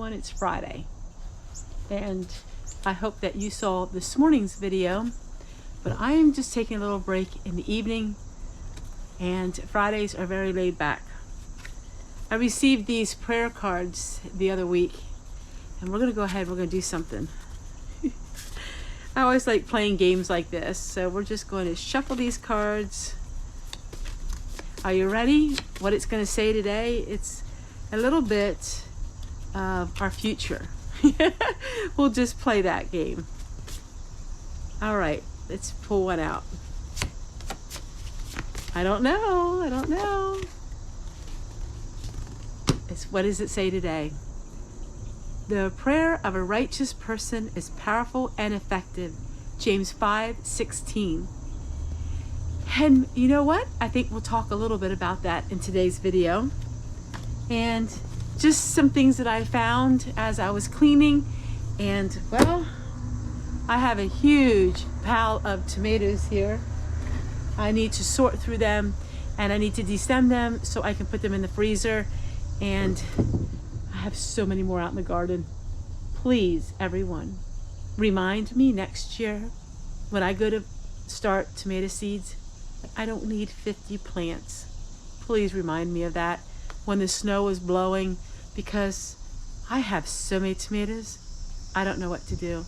everyone. It's Friday, and I hope that you saw this morning's video, but I am just taking a little break in the evening, and Fridays are very laid back. I received these prayer cards the other week, and we're gonna go ahead, we're gonna do something. I always like playing games like this, so we're just going to shuffle these cards. Are you ready? What it's going to say today? It's a little bit of our future. We'll just play that game. All right, let's pull one out. I don't know. What does it say today? The prayer of a righteous person is powerful and effective. James 5:16. And you know what? I think we'll talk a little bit about that in today's video. And just some things that I found as I was cleaning. And well, I have a huge pile of tomatoes here. I need to sort through them, and I need to destem them so I can put them in the freezer. And I have so many more out in the garden. Please, everyone, remind me next year when I go to start tomato seeds, I don't need 50 plants. Please remind me of that when the snow is blowing, because I have so many tomatoes, I don't know what to do.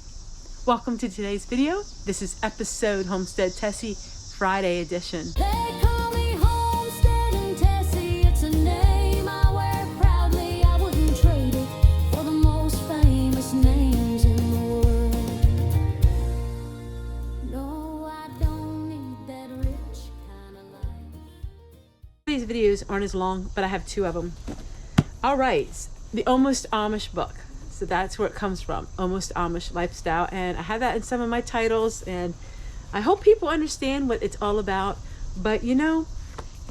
Welcome to today's video. This is episode Homestead Tessie Friday edition. They call me homesteadtessie. It's a name I wear proudly. I wouldn't trade it for the most famous names in the world. No, I don't need that rich kind of life. These videos aren't as long, but I have two of them. All right, the Almost Amish book. So that's where it comes from, Almost Amish Lifestyle. And I have that in some of my titles, and I hope people understand what it's all about. But you know,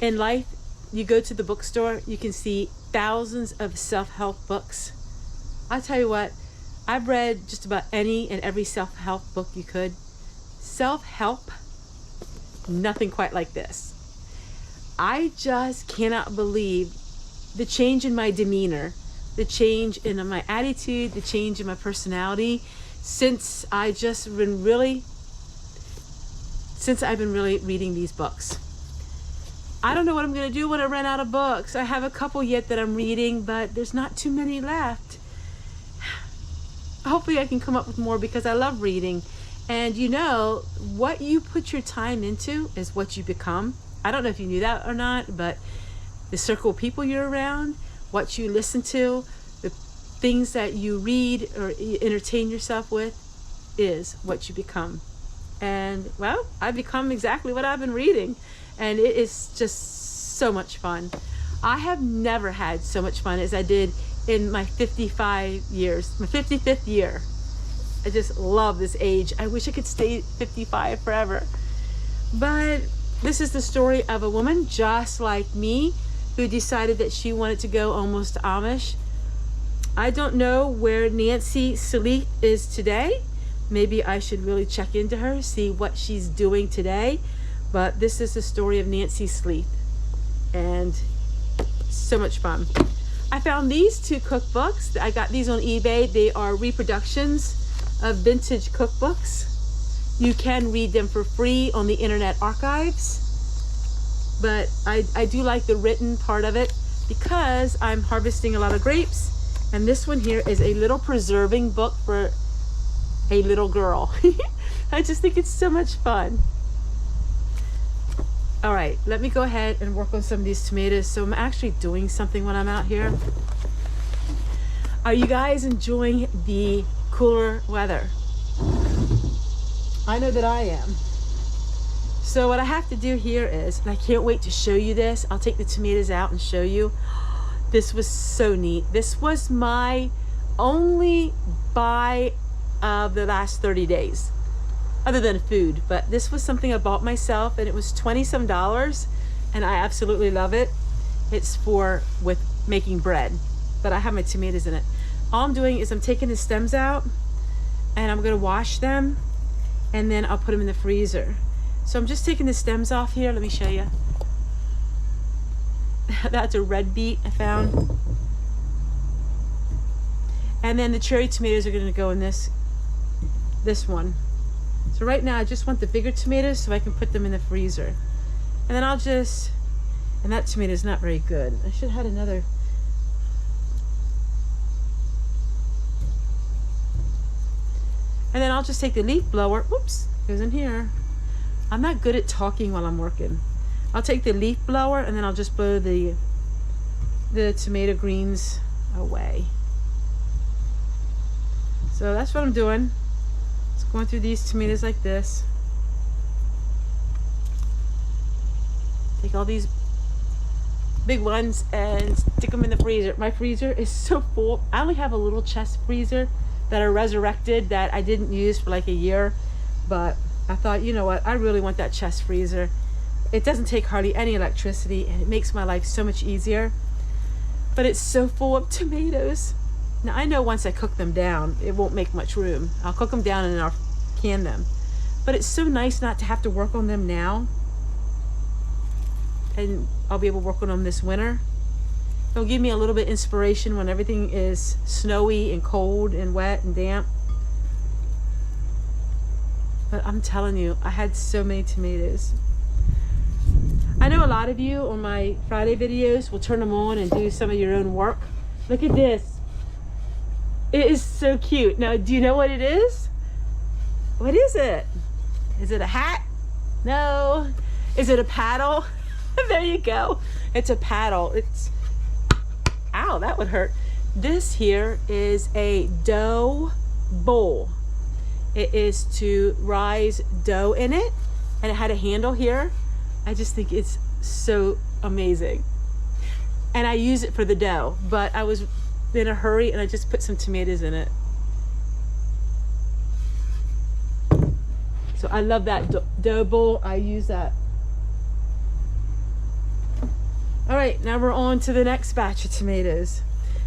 in life, you go to the bookstore, you can see thousands of self-help books. I'll tell you what, I've read just about any and every self-help book you could. Self-help, nothing quite like this. I just cannot believe the change in my demeanor, the change in my attitude, the change in my personality since I've been really reading these books. I don't know what I'm going to do when I run out of books. I have a couple yet that I'm reading, but there's not too many left. Hopefully I can come up with more, because I love reading. And you know, what you put your time into is what you become. I don't know if you knew that or not, but the circle of people you're around, what you listen to, the things that you read or entertain yourself with is what you become. And well, I've become exactly what I've been reading, and it is just so much fun. I have never had so much fun as I did in my 55 years, my 55th year. I just love this age. I wish I could stay 55 forever. But this is the story of a woman just like me who decided that she wanted to go almost Amish. I don't know where Nancy Sleeth is today. Maybe I should really check into her, see what she's doing today. But this is the story of Nancy Sleeth, and so much fun. I found these two cookbooks. I got these on eBay. They are reproductions of vintage cookbooks. You can read them for free on the Internet Archives. But I do like the written part of it, because I'm harvesting a lot of grapes. And this one here is a little preserving book for a little girl. I just think it's so much fun. All right, let me go ahead and work on some of these tomatoes. So I'm actually doing something when I'm out here. Are you guys enjoying the cooler weather? I know that I am. So what I have to do here is, and I can't wait to show you this. I'll take the tomatoes out and show you. This was so neat. This was my only buy of the last 30 days, other than food. But this was something I bought myself, and it was $20-some, and I absolutely love it. It's with making bread, but I have my tomatoes in it. All I'm doing is I'm taking the stems out, and I'm gonna wash them, and then I'll put them in the freezer. So I'm just taking the stems off here. Let me show you. That's a red beet I found. And then the cherry tomatoes are going to go in this one. So right now I just want the bigger tomatoes so I can put them in the freezer. And then I'll just, and that tomato is not very good. I should have had another. And then I'll just take the leaf blower. Oops, goes in here. I'm not good at talking while I'm working. I'll take the leaf blower and then I'll just blow the tomato greens away. So that's what I'm doing. Just going through these tomatoes like this. Take all these big ones and stick them in the freezer. My freezer is so full. I only have a little chest freezer that I resurrected that I didn't use for like a year, but I thought, you know what, I really want that chest freezer. It doesn't take hardly any electricity and it makes my life so much easier, but it's so full of tomatoes. Now I know once I cook them down it won't make much room. I'll cook them down and then I'll can them, but it's so nice not to have to work on them now, and I'll be able to work on them this winter. It'll give me a little bit of inspiration when everything is snowy and cold and wet and damp. But I'm telling you, I had so many tomatoes. I know a lot of you on my Friday videos will turn them on and do some of your own work. Look at this. It is so cute. Now, do you know what it is? What is it? Is it a hat? No. Is it a paddle? There you go. It's a paddle. It's, ow, that would hurt. This here is a dough bowl. It is to rise dough in it, and it had a handle here. I just think it's so amazing. And I use it for the dough, but I was in a hurry and I just put some tomatoes in it. So I love that dough bowl. I use that. All right, now we're on to the next batch of tomatoes.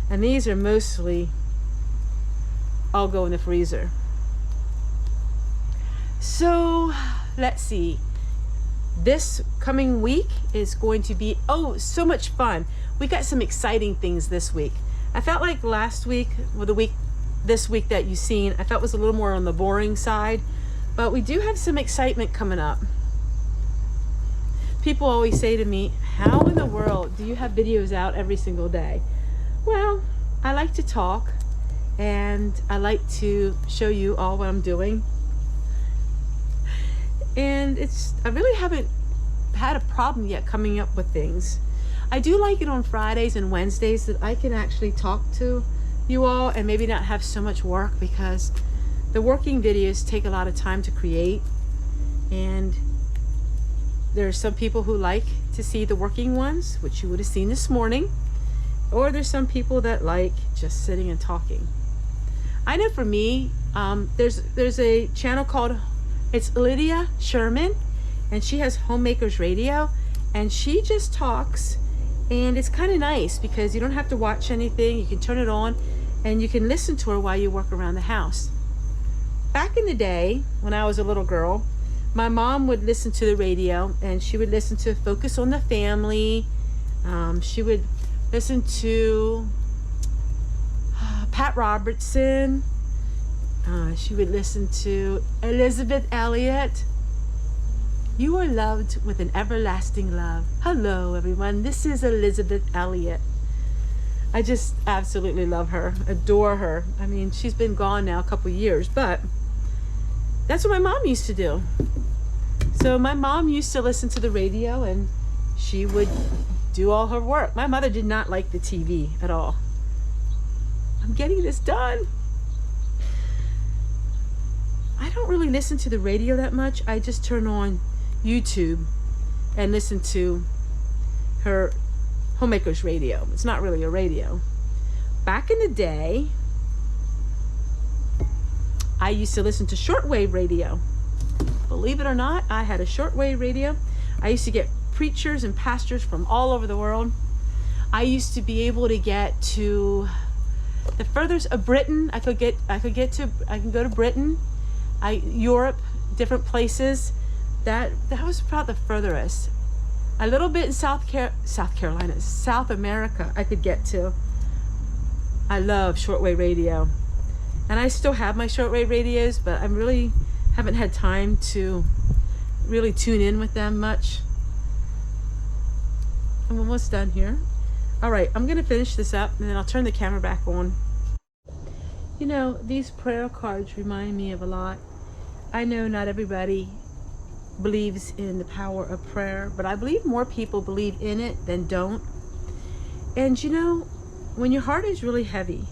And these are mostly all go in the freezer. So let's see. This coming week is going to be, oh, so much fun. We got some exciting things this week. I felt like last week, or this week that you've seen, I felt was a little more on the boring side, but we do have some excitement coming up. People always say to me, how in the world do you have videos out every single day? Well, I like to talk and I like to show you all what I'm doing. And I really haven't had a problem yet coming up with things. I do like it on Fridays and Wednesdays that I can actually talk to you all and maybe not have so much work, because the working videos take a lot of time to create, and there's some people who like to see the working ones, which you would have seen this morning, or there's some people that like just sitting and talking. I know for me, there's a channel called, it's Lydia Sherman, and she has Homemakers Radio, and she just talks, and it's kind of nice because you don't have to watch anything. You can turn it on and you can listen to her while you work around the house. Back in the day when I was a little girl, my mom would listen to the radio, and she would listen to Focus on the Family. She would listen to Pat Robertson. She would listen to Elizabeth Elliot. You are loved with an everlasting love. Hello, everyone. This is Elizabeth Elliot. I just absolutely love her, adore her. I mean, she's been gone now a couple years, but that's what my mom used to do. So my mom used to listen to the radio, and she would do all her work. My mother did not like the TV at all. I'm getting this done. I don't really listen to the radio that much. I just turn on YouTube and listen to her Homemakers Radio. It's not really a radio. Back in the day, I used to listen to shortwave radio. Believe it or not, I had a shortwave radio. I used to get preachers and pastors from all over the world. I used to be able to get to the furthest of Britain. I can go to Britain, Europe, different places. That was about the furthest. A little bit in South Carolina, South America I could get to. I love shortwave radio. And I still have my shortwave radios, but I really haven't had time to really tune in with them much. I'm almost done here. All right, I'm gonna finish this up and then I'll turn the camera back on. You know, these prayer cards remind me of a lot. I know not everybody believes in the power of prayer, but I believe more people believe in it than don't. And you know, when your heart is really heavy,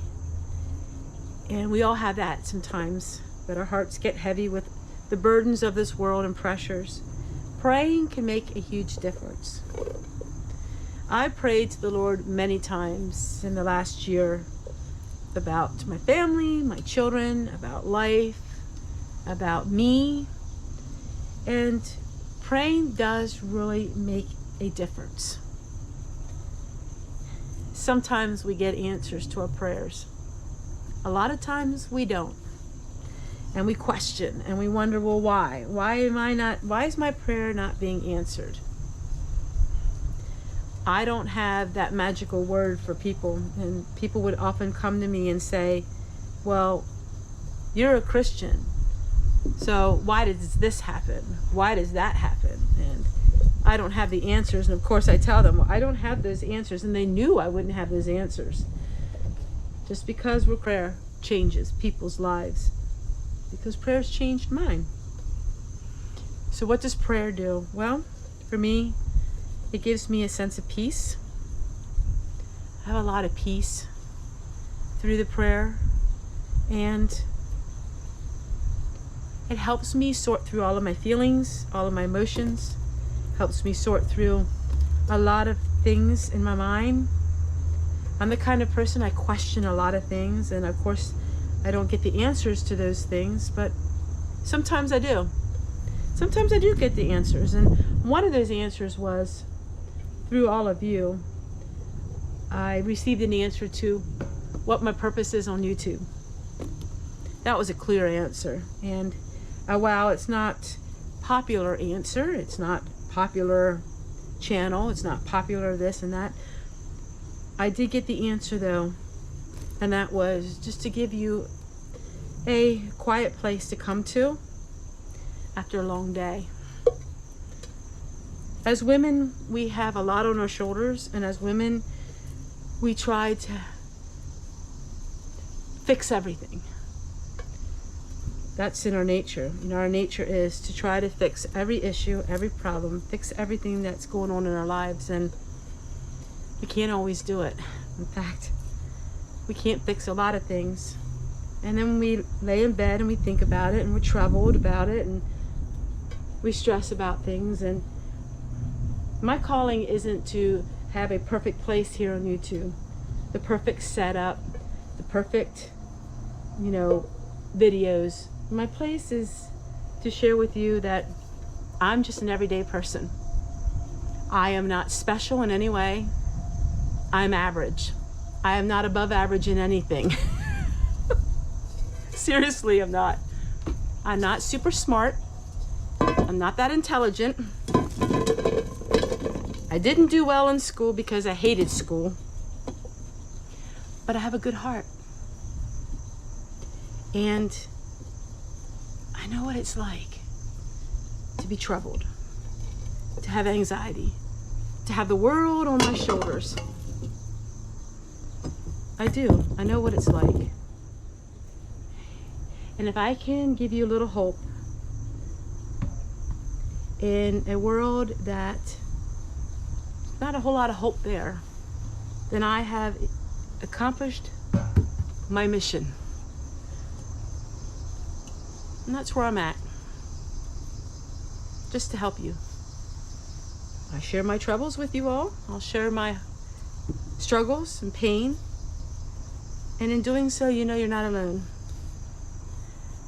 and we all have that sometimes, but our hearts get heavy with the burdens of this world and pressures, praying can make a huge difference. I prayed to the Lord many times in the last year about my family, my children, about life, about me. And praying does really make a difference. Sometimes we get answers to our prayers. A lot of times we don't. And we question and we wonder, well, why? Why is my prayer not being answered? I don't have that magical word for people, and people would often come to me and say, well, you're a Christian, so why does this happen? Why does that happen? And I don't have the answers. And of course I tell them, well, I don't have those answers, and they knew I wouldn't have those answers. Just because prayer changes people's lives, because prayer's changed mine. So what does prayer do? Well, for me, it gives me a sense of peace. I have a lot of peace through the prayer, and it helps me sort through all of my feelings, all of my emotions, helps me sort through a lot of things in my mind. I'm the kind of person, I question a lot of things, and of course I don't get the answers to those things, but sometimes I do. Sometimes I do get the answers, and one of those answers was through all of you. I received an answer to what my purpose is on YouTube. That was a clear answer, and while it's not popular answer, it's not popular channel, it's not popular this and that, I did get the answer though, and that was just to give you a quiet place to come to after a long day. As women, we have a lot on our shoulders, and as women, we try to fix everything. That's in our nature. You know, our nature is to try to fix every issue, every problem, fix everything that's going on in our lives, and we can't always do it. In fact, we can't fix a lot of things. And then we lay in bed and we think about it, and we're troubled about it, and we stress about things. And my calling isn't to have a perfect place here on YouTube, the perfect setup, the perfect, you know, videos. My place is to share with you that I'm just an everyday person. I am not special in any way. I'm average. I am not above average in anything. Seriously, I'm not. I'm not super smart. I'm not that intelligent. I didn't do well in school because I hated school. But I have a good heart. And I know what it's like to be troubled, to have anxiety, to have the world on my shoulders. I do. I know what it's like. And if I can give you a little hope in a world that not a whole lot of hope there, then I have accomplished my mission. And that's where I'm at. Just to help you. I share my troubles with you all. I'll share my struggles and pain. And in doing so, you know you're not alone.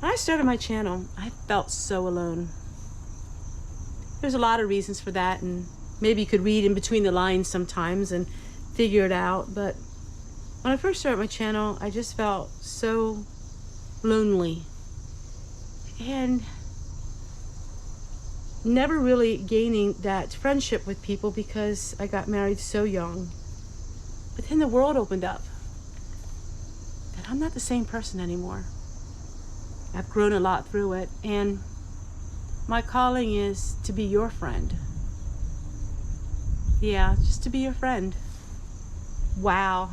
When I started my channel, I felt so alone. There's a lot of reasons for that, and maybe you could read in between the lines sometimes and figure it out. But when I first started my channel, I just felt so lonely and never really gaining that friendship with people because I got married so young. But then the world opened up. I'm not the same person anymore. I've grown a lot through it, and my calling is to be your friend. Yeah, just to be your friend. Wow.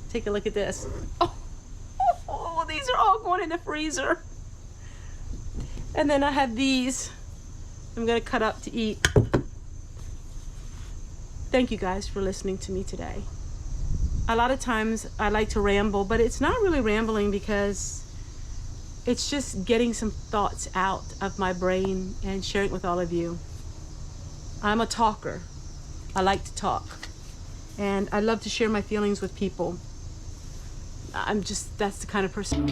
Take a look at this. Oh, these are all going in the freezer. And then I have these I'm gonna cut up to eat. Thank you guys for listening to me today. A lot of times I like to ramble, but it's not really rambling because it's just getting some thoughts out of my brain and sharing it with all of you. I'm a talker. I like to talk. And I love to share my feelings with people. That's the kind of person.